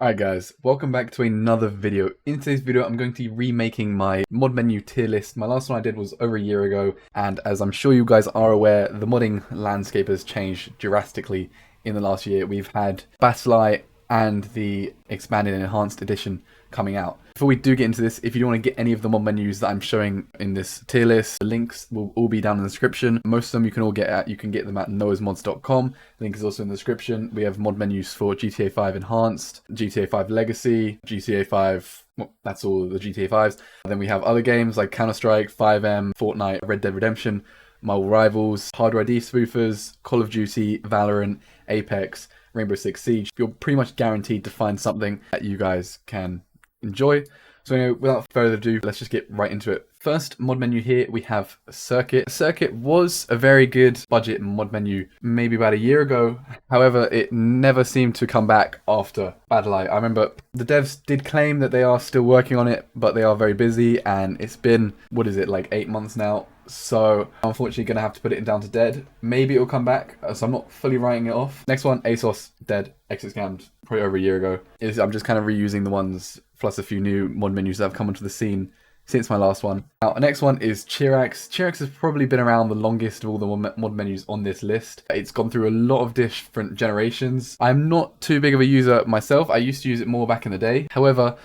Alright guys, welcome back to another video. In today's video I'm going to be remaking my mod menu tier list. My last one I did was over a year ago, and as I'm sure you guys are aware, the modding landscape has changed drastically in the last year. We've had BattlEye and the expanded and enhanced edition coming out. Before we do get into this, if you don't want to get any of the mod menus that I'm showing in this tier list, the links will all be down in the description. Most of them you can get them at noahsmods.com. Link is also in the description. We have mod menus for GTA 5 Enhanced, GTA 5 Legacy, GTA 5, well, that's all the GTA 5s. And then we have other games like Counter-Strike, 5M, Fortnite, Red Dead Redemption, Marvel Rivals, Hardware ID Spoofers, Call of Duty, Valorant, Apex, Rainbow Six Siege. You're pretty much guaranteed to find something that you guys can enjoy. So anyway, without further ado, let's just get right into it. First mod menu here, we have Circuit. Circuit was a very good budget mod menu maybe about a year ago. However, it never seemed to come back after BattlEye. I remember the devs did claim that they are still working on it, but they are very busy, and it's been, what is it, like 8 months now? So I'm unfortunately going to have to put it down to dead. Maybe it'll come back, so I'm not fully writing it off. Next one, ASOS, dead, exit scammed, probably over a year ago. I'm just kind of reusing the ones, plus a few new mod menus that have come onto the scene since my last one. Now, the next one is Chirax. Chirax has probably been around the longest of all the mod menus on this list. It's gone through a lot of different generations. I'm not too big of a user myself. I used to use it more back in the day. However,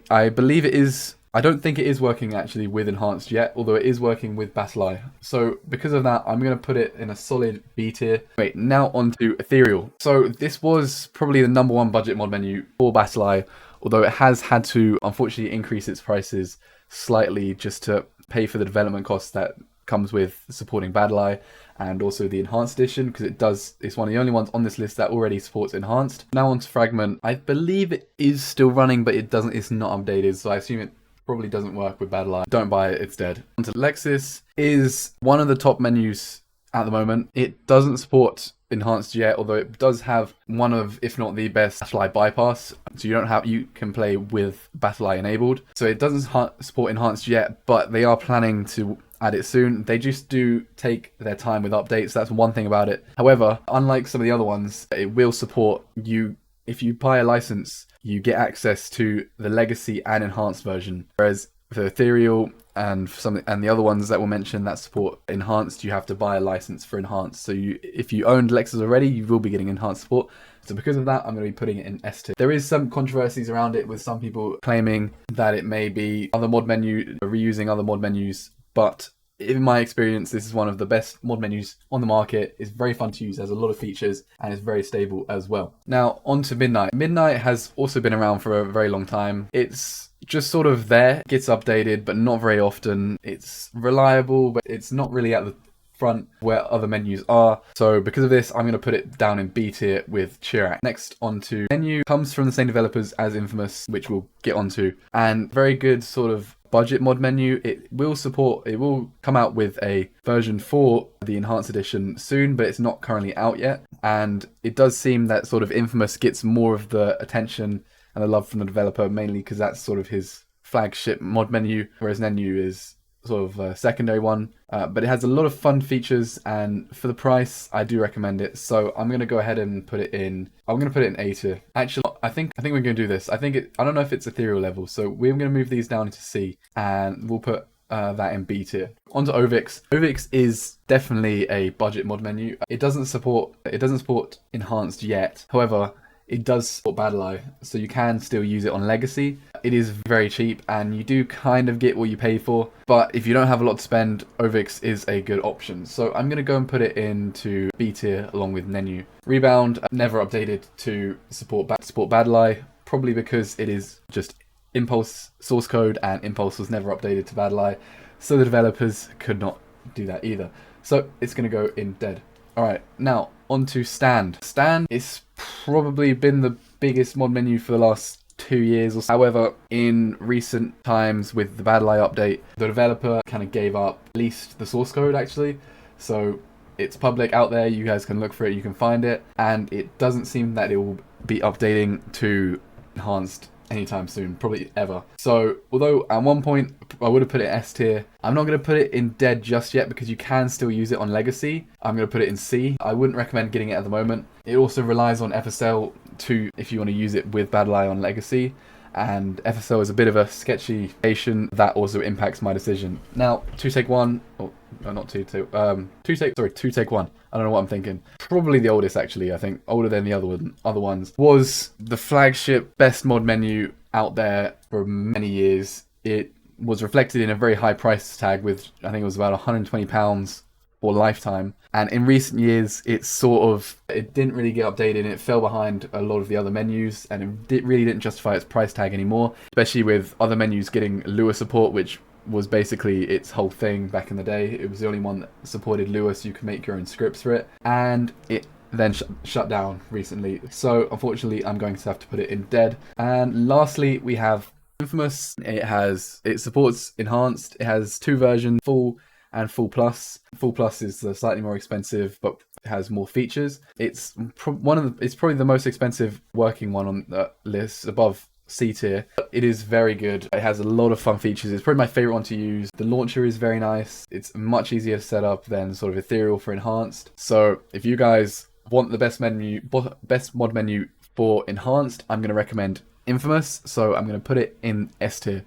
I believe it is... I don't think it is working actually with Enhanced yet, although it is working with BattlEye. So because of that, I'm going to put it in a solid B tier. Wait, now on to Ethereal. So this was probably the #1 budget mod menu for BattlEye, although it has had to unfortunately increase its prices slightly just to pay for the development costs that comes with supporting BattlEye and also the Enhanced edition, because it's one of the only ones on this list that already supports Enhanced. Now on to Fragment. I believe it is still running, but it's not updated, so I assume it probably doesn't work with BattlEye. Don't buy it, it's dead. Onto Lexus is one of the top menus at the moment. It doesn't support Enhanced yet, although it does have one of, if not the best, BattlEye bypass. So you can play with BattlEye enabled. So it doesn't support Enhanced yet, but they are planning to add it soon. They just do take their time with updates. That's one thing about it. However, unlike some of the other ones, it will support you. If you buy a license, you get access to the Legacy and Enhanced version. Whereas for Ethereal and the other ones that we'll mention that support Enhanced, you have to buy a license for Enhanced. So if you owned Lexus already, you will be getting Enhanced support. So because of that, I'm going to be putting it in S tier. There is some controversies around it, with some people claiming that it may be reusing other mod menus, but in my experience, this is one of the best mod menus on the market. It's very fun to use, has a lot of features, and it's very stable as well. Now, on to Midnight. Midnight has also been around for a very long time. It's just sort of there, gets updated, but not very often. It's reliable, but it's not really at the front where other menus are. So because of this, I'm going to put it down in B tier with Chirac. Next, on to Menu. Comes from the same developers as Infamous, which we'll get onto, and very good sort of budget mod menu. It will come out with a version for the Enhanced edition soon, but it's not currently out yet. And it does seem that sort of Infamous gets more of the attention and the love from the developer, mainly because that's sort of his flagship mod menu, whereas Menu is sort of a secondary one. But it has a lot of fun features, and for the price, I do recommend it. So I'm going to go ahead and put it in A tier. Actually, I think we're going to do this. I don't know if it's Ethereal level, so we're going to move these down into C, and we'll put that in B tier. On to Ovix. Ovix is definitely a budget mod menu. It doesn't support Enhanced yet. However, it does support BattlEye, so you can still use it on Legacy. It is very cheap, and you do kind of get what you pay for. But if you don't have a lot to spend, Ovix is a good option. So I'm going to go and put it into B tier along with Nenu. Rebound, never updated to support BattlEye, probably because it is just Impulse source code, and Impulse was never updated to BattlEye, so the developers could not do that either. So it's going to go in dead. Alright, now on to Stand. Stand is probably been the biggest mod menu for the last 2 years or so. However, in recent times with the BattlEye update, the developer kind of gave up, at least the source code actually. So it's public out there, you guys can look for it, you can find it, and it doesn't seem that it will be updating to Enhanced anytime soon, probably ever. So although at one point I would have put it in S tier, I'm not going to put it in dead just yet because you can still use it on Legacy. I'm going to put it in C. I wouldn't recommend getting it at the moment. It also relies on FSL if you want to use it with BattlEye on Legacy. And FSL is a bit of a sketchy station that also impacts my decision. Now, 2take1, oh, no, not 2take1. I don't know what I'm thinking. Probably the oldest, actually. I think older than the other ones. Was the flagship best mod menu out there for many years. It was reflected in a very high price tag with, I think it was about £120 for lifetime. And in recent years, it didn't really get updated, and it fell behind a lot of the other menus, and it really didn't justify its price tag anymore, especially with other menus getting Lua support, which was basically its whole thing back in the day. It was the only one that supported Lua, so you could make your own scripts for it, and it then shut down recently. So unfortunately, I'm going to have to put it in dead. And lastly, we have Infamous. It supports enhanced. It has two versions, full and full plus. Full plus is slightly more expensive, but has more features. It's probably the most expensive working one on the list, above C tier. It is very good. It has a lot of fun features. It's probably my favorite one to use. The launcher is very nice. It's much easier to set up than sort of Ethereal for enhanced. So if you guys want the best mod menu for enhanced, I'm going to recommend Infamous. So I'm going to put it in S tier.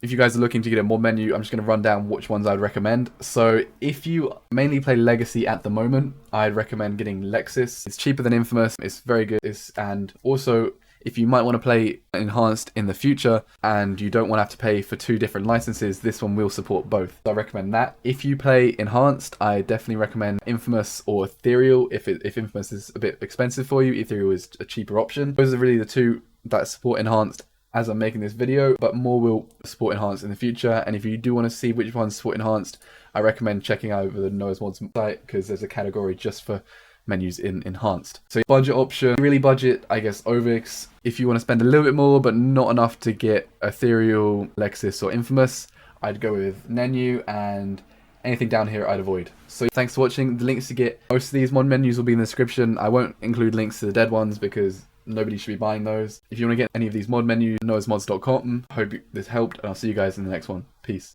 If you guys are looking to get a mod menu, I'm just going to run down which ones I'd recommend. So if you mainly play Legacy at the moment, I'd recommend getting Lexus. It's cheaper than Infamous. It's very good. And also, if you might want to play enhanced in the future and you don't want to have to pay for two different licenses, this one will support both. So I recommend that. If you play enhanced, I definitely recommend Infamous or Ethereal. If Infamous is a bit expensive for you, Ethereal is a cheaper option. Those are really the two that support enhanced as I'm making this video, but more will support enhanced in the future. And if you do want to see which ones support enhanced, I recommend checking out over the Noah's Mods site, because there's a category just for menus in enhanced. So budget option, really budget, I guess Ovix. If you want to spend a little bit more but not enough to get Ethereal, Lexus or Infamous, I'd go with Nenu, and anything down here I'd avoid. So thanks for watching. The links to get most of these mod menus will be in the description. I won't include links to the dead ones because nobody should be buying those. If you want to get any of these mod menus, noahsmods.com. Hope this helped, and I'll see you guys in the next one. Peace.